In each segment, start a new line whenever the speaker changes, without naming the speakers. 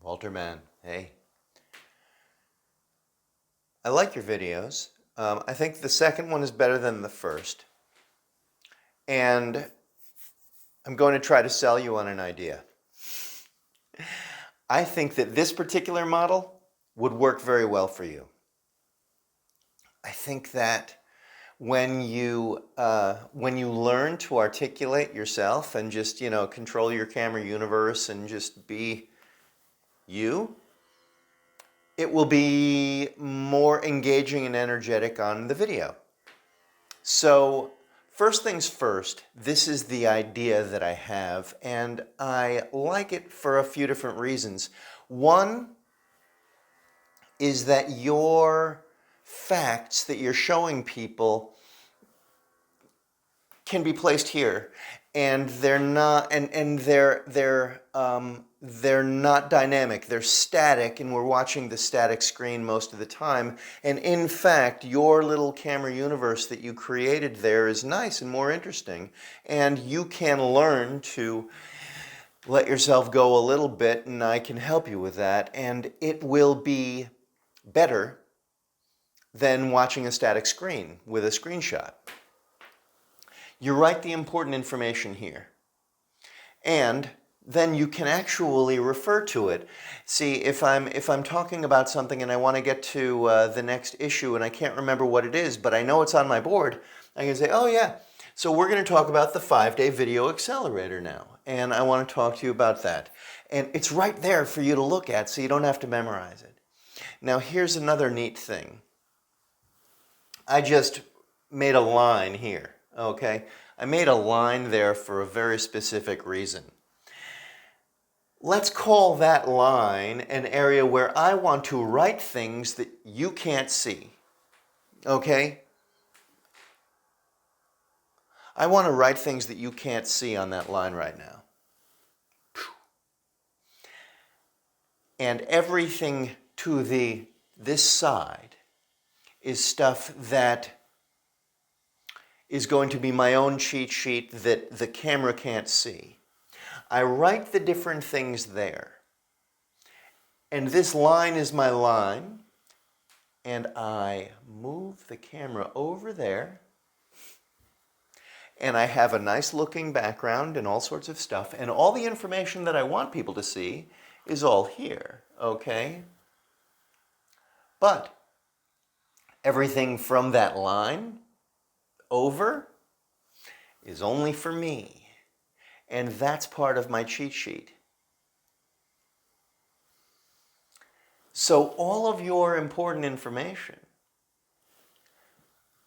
Walter Mann, hey. I like your videos. I think the second one is better than the first. And I'm going to try to sell you on an idea. I think that this particular model would work very well for you. I think that when you learn to articulate yourself and just, control your camera universe and just be you, it will be more engaging and energetic on the video. So, first things first, this is the idea that I have, and I like it for a few different reasons. One is that your facts that you're showing people can be placed here, and they're not they're not dynamic. They're static, and we're watching the static screen most of the time. And in fact, your little camera universe that you created there is nice and more interesting, and you can learn to let yourself go a little bit, and I can help you with that, and it will be better than watching a static screen with a screenshot. You write the important information here, and then you can actually refer to it. See, if I'm talking about something and I want to get to the next issue and I can't remember what it is, but I know it's on my board, I can say, oh yeah, so we're going to talk about the 5-day video accelerator now, and I want to talk to you about that. And it's right there for you to look at, so you don't have to memorize it. Now here's another neat thing. I just made a line here, okay? I made a line there for a very specific reason. Let's call that line an area where I want to write things that you can't see, okay? I want to write things that you can't see on that line right now. And everything to this side is stuff that is going to be my own cheat sheet that the camera can't see. I write the different things there. And this line is my line. And I move the camera over there. And I have a nice looking background and all sorts of stuff. And all the information that I want people to see is all here, okay? But everything from that line over is only for me. And that's part of my cheat sheet. So all of your important information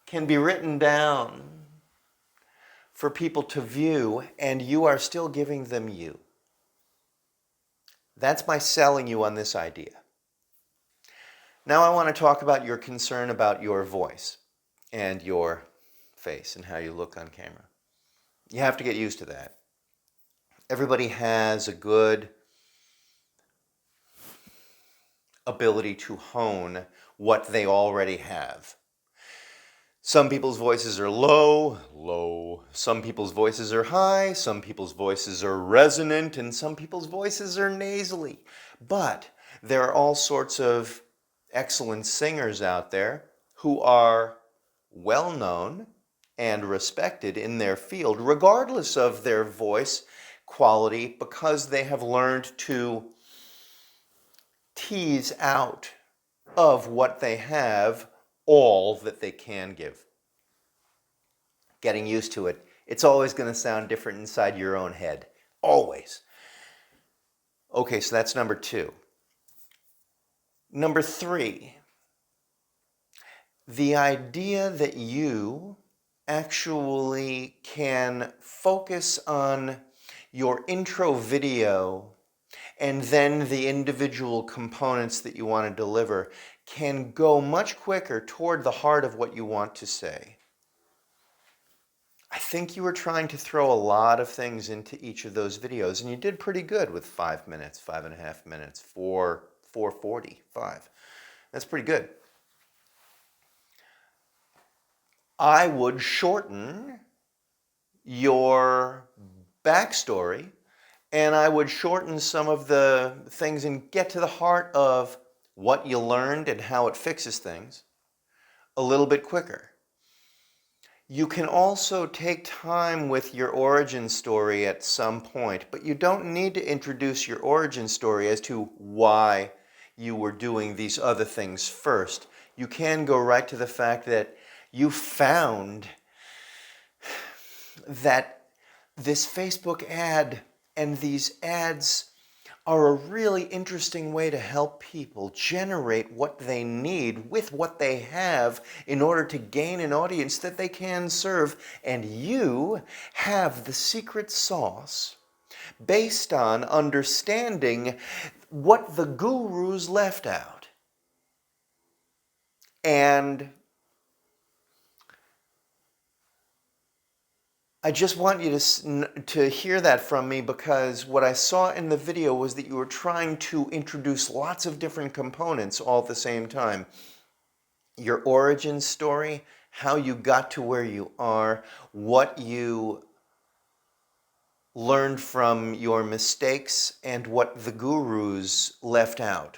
can be written down for people to view, and you are still giving them you. That's my selling you on this idea. Now I want to talk about your concern about your voice and your face and how you look on camera. You have to get used to that. Everybody has a good ability to hone what they already have. Some people's voices are low, low. Some people's voices are high. Some people's voices are resonant. And some people's voices are nasally. But there are all sorts of excellent singers out there who are well known and respected in their field, regardless of their voice quality, because they have learned to tease out of what they have all that they can give. Getting used to it. It's always going to sound different inside your own head. Always. Okay, so that's number 2. Number 3, the idea that you actually can focus on your intro video and then the individual components that you want to deliver can go much quicker toward the heart of what you want to say. I think you were trying to throw a lot of things into each of those videos, and you did pretty good with 5 minutes, 5.5 minutes, 4:45. That's pretty good. I would shorten your backstory and I would shorten some of the things and get to the heart of what you learned and how it fixes things a little bit quicker. You can also take time with your origin story at some point, but you don't need to introduce your origin story as to why you were doing these other things first. You can go right to the fact that you found that this Facebook ad and these ads are a really interesting way to help people generate what they need with what they have in order to gain an audience that they can serve. And you have the secret sauce based on understanding what the gurus left out. And I just want you to hear that from me, because what I saw in the video was that you were trying to introduce lots of different components all at the same time. Your origin story, how you got to where you are, what you learned from your mistakes, and what the gurus left out.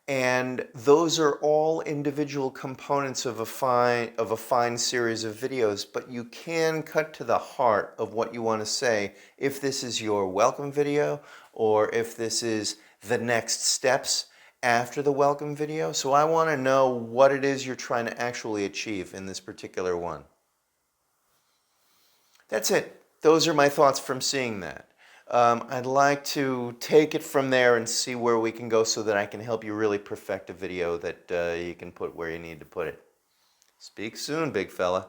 And those are all individual components of a fine series of videos, but you can cut to the heart of what you want to say if this is your welcome video or if this is the next steps after the welcome video. So I want to know what it is you're trying to actually achieve in this particular one. That's it. Those are my thoughts from seeing that. I'd like to take it from there and see where we can go so that I can help you really perfect a video that you can put where you need to put it. Speak soon, big fella.